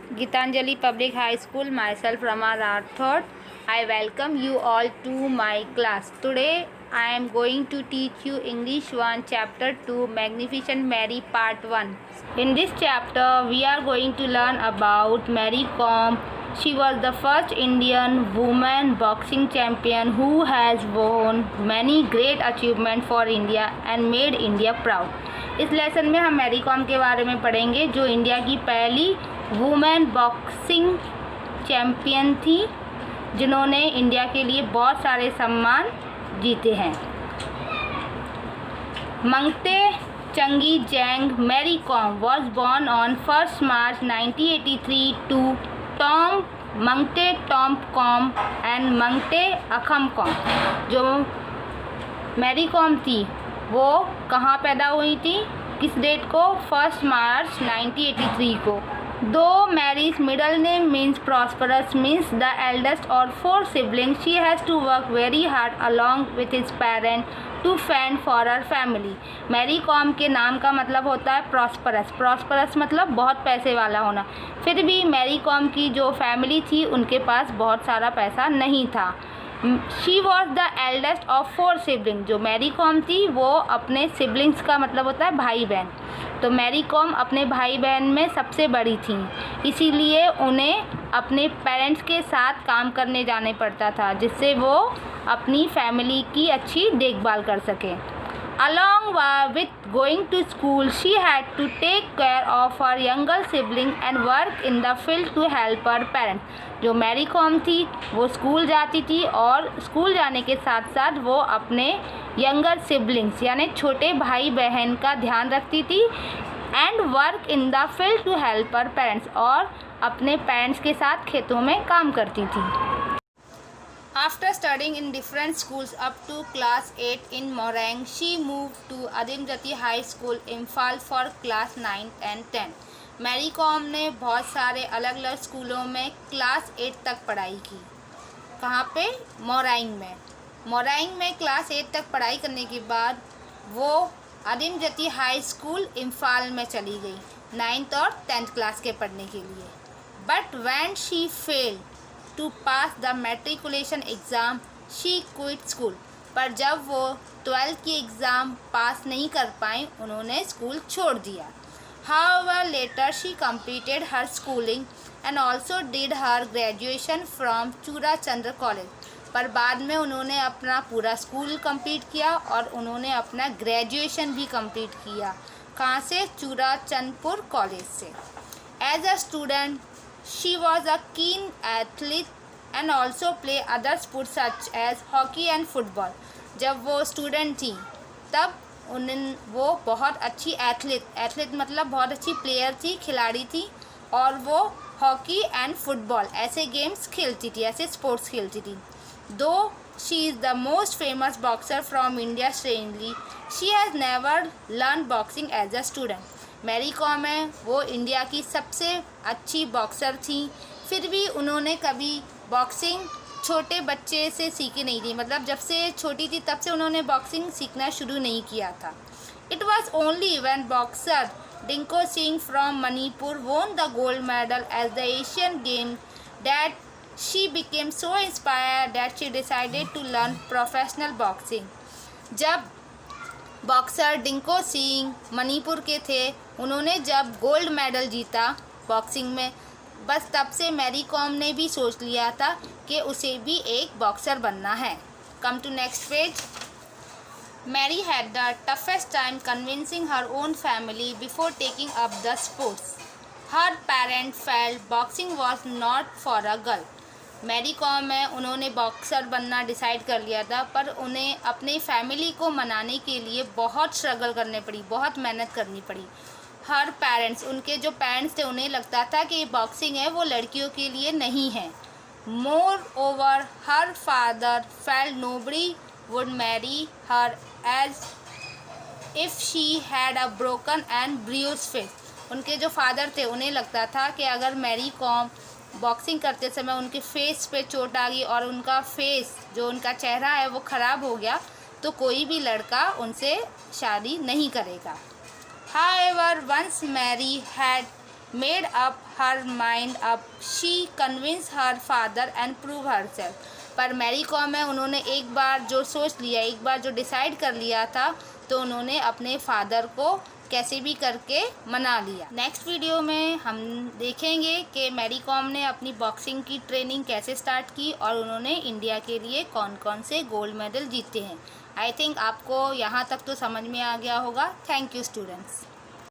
Gitanjali Public High School, myself Rama Rathod. I welcome you all to my class. Today I am going to teach you English 1 Chapter 2 Magnificent Mary Part 1. In this chapter we are going to learn about Mary Kom. She was the first Indian woman boxing champion who has won many great achievements for India and made India proud. इस lesson में हम Mary Kom के बारे में पढ़ेंगे जो India की पहली वुमेन बॉक्सिंग चैम्पियन थी जिन्होंने इंडिया के लिए बहुत सारे सम्मान जीते हैं। Mangte Chungneijang Mary Kom was born on 1 March 1983 to Tom Mangte Tom Kom and Mangte Akham Kom. जो मैरी कॉम थी वो कहाँ पैदा हुई थी, किस डेट को? 1 March 1983 को। दो Mary's middle name means prosperous means the eldest और 4 siblings, she has to work very hard along with his parent to fend for her family. Mary Kom के नाम का मतलब होता है प्रॉस्परस। प्रॉस्परस मतलब बहुत पैसे वाला होना। फिर भी मैरी कॉम की जो फैमिली थी उनके पास बहुत सारा पैसा नहीं था। She was the eldest of 4 siblings। जो मैरी कॉम थी वो अपने सिबलिंग्स का मतलब होता है भाई बहन, तो मैरी कॉम अपने भाई बहन में सबसे बड़ी थी, इसीलिए उन्हें अपने पेरेंट्स के साथ काम करने जाने पड़ता था जिससे वो अपनी फैमिली की अच्छी देखभाल कर सकें। Along with going to school, she had to take care of her younger sibling and work in the field to help her parents. जो मैरी कॉम थी वो स्कूल जाती थी और स्कूल जाने के साथ साथ वो अपने यंगर सिबलिंग्स यानी छोटे भाई बहन का ध्यान रखती थी and work in the field to help her parents, और अपने पेरेंट्स के साथ खेतों में काम करती थी। After studying in different schools up to class 8 in Morang, she moved to Adimjati High School, Imphal for class 9 and 10. Mary com ने बहुत सारे अलग अलग स्कूलों में क्लास 8 तक पढ़ाई की। कहाँ पे? मोरैंग में। मोरैंग में क्लास 8 तक पढ़ाई करने के बाद वो अदिमजती हाई स्कूल इम्फाल में चली गई 9th और 10th क्लास के पढ़ने के लिए। But when she failed to pass the matriculation exam she quit school. पर जब वो 12th की एग्ज़ाम पास नहीं कर पाई उन्होंने स्कूल छोड़ दिया। However, later she completed her schooling and also did her graduation from चूरा चंद्र कॉलेज। पर बाद में उन्होंने अपना पूरा स्कूल कंप्लीट किया और उन्होंने अपना ग्रेजुएशन भी कंप्लीट किया। कहाँ से? चूरा चंदपुर कॉलेज से। As a student she was a keen athlete and also play other sports such as hockey and football. जब वो स्टूडेंट थी तब वो बहुत अच्छी एथलीट मतलब बहुत अच्छी प्लेयर थी, खिलाड़ी थी, और वो हॉकी एंड फुटबॉल ऐसे गेम्स खेलती थी, ऐसे स्पोर्ट्स खेलती थी। Though she is the most famous boxer from India, strangely she has never learn boxing as a student. Mary Kom है वो इंडिया की सबसे अच्छी बॉक्सर थी, फिर भी उन्होंने कभी बॉक्सिंग छोटे बच्चे से सीखी नहीं थी, मतलब जब से छोटी थी तब से उन्होंने बॉक्सिंग सीखना शुरू नहीं किया था। It was only when boxer Dingko Singh from Manipur won the gold medal as the Asian game that she became so inspired that she decided to learn professional boxing. जब बॉक्सर डिंको सिंह मणिपुर के थे उन्होंने जब गोल्ड मेडल जीता बॉक्सिंग में, बस तब से मैरी कॉम ने भी सोच लिया था कि उसे भी एक बॉक्सर बनना है। Come to next page. Mary had the toughest time convincing her own family before taking up the sports. Her parent felt boxing was not for a girl. Mary Kom है उन्होंने बॉक्सर बनना डिसाइड कर लिया था, पर उन्हें अपनी फैमिली को मनाने के लिए बहुत स्ट्रगल करने पड़ी, बहुत मेहनत करनी पड़ी। हर पेरेंट्स, उनके जो पेरेंट्स थे उन्हें लगता था कि बॉक्सिंग है वो लड़कियों के लिए नहीं है। Moreover her father felt nobody would marry her as if she had a broken and bruised face. उनके जो फादर थे उन्हें लगता था कि अगर मैरी कॉम बॉक्सिंग करते समय उनके फेस पे चोट आ गई और उनका फेस जो उनका चेहरा है वो ख़राब हो गया तो कोई भी लड़का उनसे शादी नहीं करेगा। However, once Mary had made up her mind up, she convince her father and prove herself. पर मैरी कॉम है, उन्होंने एक बार जो सोच लिया, एक बार जो डिसाइड कर लिया था, तो उन्होंने अपने फादर को कैसे भी करके मना लिया। नेक्स्ट वीडियो में हम देखेंगे कि मैरी कॉम ने अपनी बॉक्सिंग की ट्रेनिंग कैसे स्टार्ट की और उन्होंने इंडिया के लिए कौन कौन से गोल्ड मेडल जीते हैं। आई थिंक आपको यहाँ तक तो समझ में आ गया होगा। Thank you students.